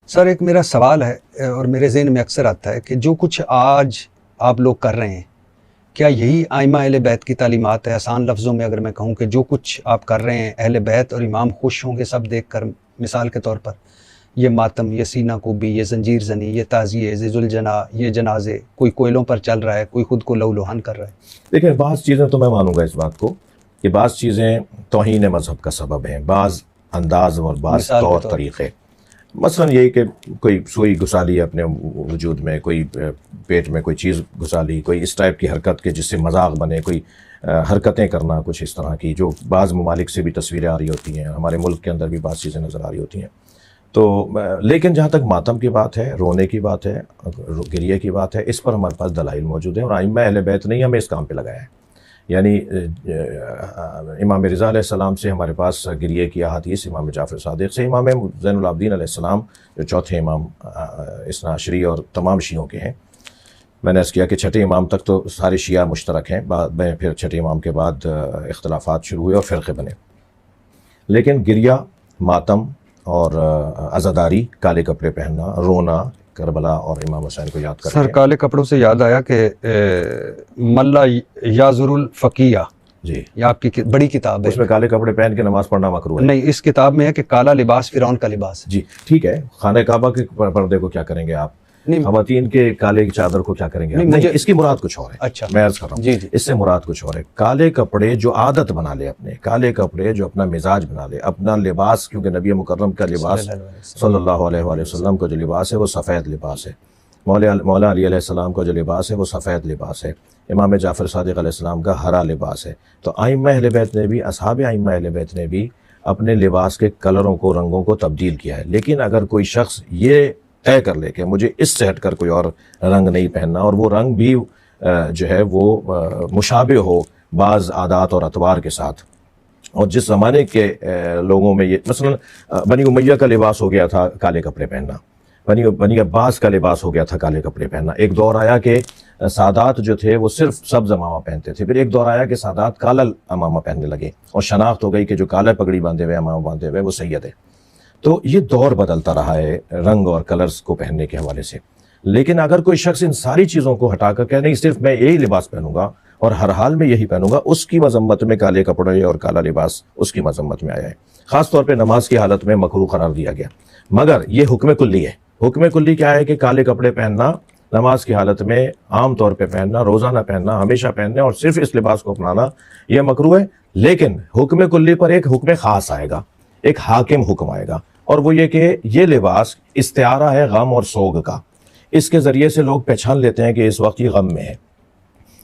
سر ایک میرا سوال ہے اور میرے ذہن میں اکثر آتا ہے کہ جو کچھ آج آپ لوگ کر رہے ہیں کیا یہی ائمہ اہل بیت کی تعلیمات ہے؟ آسان لفظوں میں اگر میں کہوں کہ جو کچھ آپ کر رہے ہیں اہل بیت اور امام خوش ہوں گے سب دیکھ کر، مثال کے طور پر یہ ماتم، یہ سینہ کوبی، یہ زنجیر زنی، یہ تعزیے، یہ ذوالجناح، یہ جنازے، کوئی کوئلوں پر چل رہا ہے، کوئی خود کو لہو لہان کر رہا ہے۔ دیکھیں بعض چیزیں تو میں مانوں گا اس بات کو کہ بعض چیزیں توہین مذہب کا سبب ہیں، بعض انداز اور بعض مثال کے طور طور طریقے، مثلا یہی کہ کوئی سوئی گھسا لی اپنے وجود میں، کوئی پیٹ میں کوئی چیز گھسا لی، کوئی اس ٹائپ کی حرکت کے جس سے مذاق بنے، کوئی حرکتیں کرنا کچھ اس طرح کی جو بعض ممالک سے بھی تصویریں آ رہی ہوتی ہیں، ہمارے ملک کے اندر بھی بعض چیزیں نظر آ رہی ہوتی ہیں۔ تو لیکن جہاں تک ماتم کی بات ہے، رونے کی بات ہے، گریے کی بات ہے، اس پر ہمارے پاس دلائل موجود ہیں اور ائمہ اہل بیت نے ہمیں اس کام پہ لگایا ہے۔ یعنی امام رضا علیہ السلام سے ہمارے پاس گریے کی احادیث، امام جعفر صادق سے، امام زین العابدین علیہ السلام جو چوتھے امام اثنا عشری اور تمام شیعوں کے ہیں۔ میں نے عرض کیا کہ چھٹے امام تک تو سارے شیعہ مشترک ہیں، بعد میں پھر چھٹے امام کے بعد اختلافات شروع ہوئے اور فرقے بنے، لیکن گریہ، ماتم اور عزاداری، کالے کپڑے پہننا، رونا، کربلا اور امام حسین کو یاد کرنا۔ سر کالے کپڑوں سے یاد آیا کہ ملا یازر الفقیہ، جی، یہ آپ کی بڑی کتاب ہے، اس میں کالے کپڑے پہن کے نماز پڑھنا مکروہ ہے۔ نہیں اس کتاب میں ہے کہ کالا لباس فرعون کا لباس ہے۔ جی ٹھیک ہے، خانہ کعبہ کے پردے کو کیا کریں گے آپ؟ نہیں خواتین کے کالے کی چادر کو کیا کریں گے آپ؟ نہیں، نہیں، اس کی مراد کچھ اور ہے۔ اچھا، میں عرض کر رہا ہوں جی جی، اس سے مراد کچھ اور ہے۔ کالے کپڑے جو عادت بنا لے، اپنے کالے کپڑے جو اپنا مزاج بنا لے، اپنا لباس، کیونکہ نبی مکرم کا لباس صلی اللہ علیہ وآلہ وسلم کا جو لباس ہے وہ سفید لباس ہے، مولا علی علیہ السلام کا جو لباس ہے وہ سفید لباس ہے، امام جعفر صادق علیہ السلام کا ہرا لباس ہے۔ تو ائمہ اہل بیت نے بھی، اصحاب ائمہ اہل بیت نے بھی اپنے لباس کے کلروں کو، رنگوں کو تبدیل کیا ہے۔ لیکن اگر کوئی شخص یہ طے کر لے کہ مجھے اس سے ہٹ کر کوئی اور رنگ نہیں پہننا، اور وہ رنگ بھی جو ہے وہ مشابہ ہو بعض عادات اور اطوار کے ساتھ، اور جس زمانے کے لوگوں میں یہ مثلا بنی امیہ کا لباس ہو گیا تھا کالے کپڑے پہننا، بنی عباس کا لباس ہو گیا تھا کالے کپڑے پہننا، ایک دور آیا کہ سادات جو تھے وہ صرف سبز امامہ پہنتے تھے، پھر ایک دور آیا کہ سادات کالا امامہ پہننے لگے اور شناخت ہو گئی کہ جو کالا پگڑی باندھے ہوئے، امامہ باندھے ہوئے، وہ سید ہے۔ تو یہ دور بدلتا رہا ہے رنگ اور کلرز کو پہننے کے حوالے سے۔ لیکن اگر کوئی شخص ان ساری چیزوں کو ہٹا کر کہ نہیں صرف میں یہی لباس پہنوں گا اور ہر حال میں یہی پہنوں گا، اس کی مذمت میں کالے کپڑے اور کالا لباس اس کی مذمت میں آیا ہے، خاص طور پہ نماز کی حالت میں مکروہ قرار دیا گیا۔ مگر یہ حکم کلی ہے۔ حکم کلی کیا ہے کہ کالے کپڑے پہننا نماز کی حالت میں عام طور پہ پہننا، روزانہ پہننا، ہمیشہ پہننا اور صرف اس لباس کو اپنانا یہ مکروہ ہے۔ لیکن حکم کلی پر ایک حکم خاص آئے گا، ایک حاکم حکم آئے گا، اور وہ یہ کہ یہ لباس استعارہ ہے غم اور سوگ کا، اس کے ذریعے سے لوگ پہچان لیتے ہیں کہ اس وقت یہ غم میں ہے۔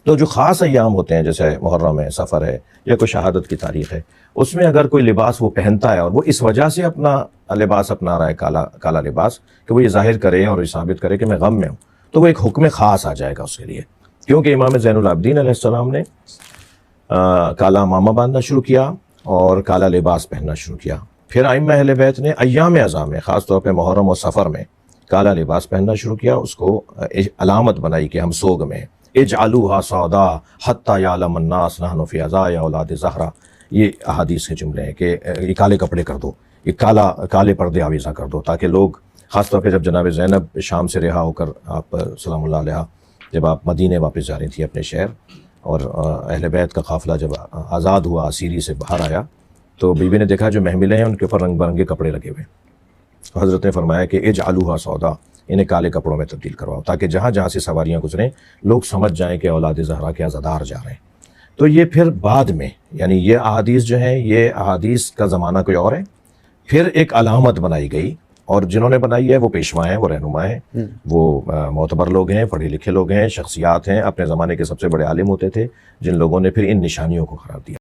تو جو خاص ایام ہوتے ہیں جیسے محرم ہے، سفر ہے، یا کوئی شہادت کی تاریخ ہے، اس میں اگر کوئی لباس وہ پہنتا ہے اور وہ اس وجہ سے اپنا لباس اپنا رہا ہے کالا لباس کہ وہ یہ ظاہر کرے اور یہ ثابت کرے کہ میں غم میں ہوں، تو وہ ایک حکم خاص آ جائے گا اس کے لیے، کیونکہ امام زین العابدین علیہ السلام نے کالا امامہ باندھنا شروع کیا اور کالا لباس پہننا شروع کیا۔ پھر ائمہ اہل بیت نے ایام اعظام میں، خاص طور پہ محرم اور سفر میں کالا لباس پہننا شروع کیا، اس کو علامت بنائی کہ ہم سوگ میں ہیں۔ اجعلوها سودا حتی یعلم الناس نحن فی عزا یا اولاد زہرا، یہ احادیث کے جملے ہیں کہ یہ کالے کپڑے کر دو، یہ کالے پردے آویزاں کر دو، تاکہ لوگ، خاص طور پہ جب جناب زینب شام سے رہا ہو کر آپ سلام اللہ علیہ، جب آپ مدینے واپس جا رہی تھی اپنے شہر، اور اہل بیت کا قافلہ جب آزاد ہوا، اسیری سے باہر آیا، تو بیوی نے دیکھا جو محملیں ہیں ان کے اوپر رنگ برنگے کپڑے لگے ہوئے، حضرت نے فرمایا کہ اجعلوها سودا، انہیں کالے کپڑوں میں تبدیل کرواؤ، تاکہ جہاں جہاں سے سواریاں گزریں لوگ سمجھ جائیں کہ اولاد زہرا کے عزادار جا رہے ہیں۔ تو یہ پھر بعد میں، یعنی یہ احادیث جو ہیں، یہ احادیث کا زمانہ کوئی اور ہے، پھر ایک علامت بنائی گئی، اور جنہوں نے بنائی ہے وہ پیشوا ہیں، وہ رہنما ہیں، وہ معتبر لوگ ہیں، پڑھے لکھے لوگ ہیں، شخصیات ہیں، اپنے زمانے کے سب سے بڑے عالم ہوتے تھے، جن لوگوں نے پھر ان نشانیوں کو قرار دیا۔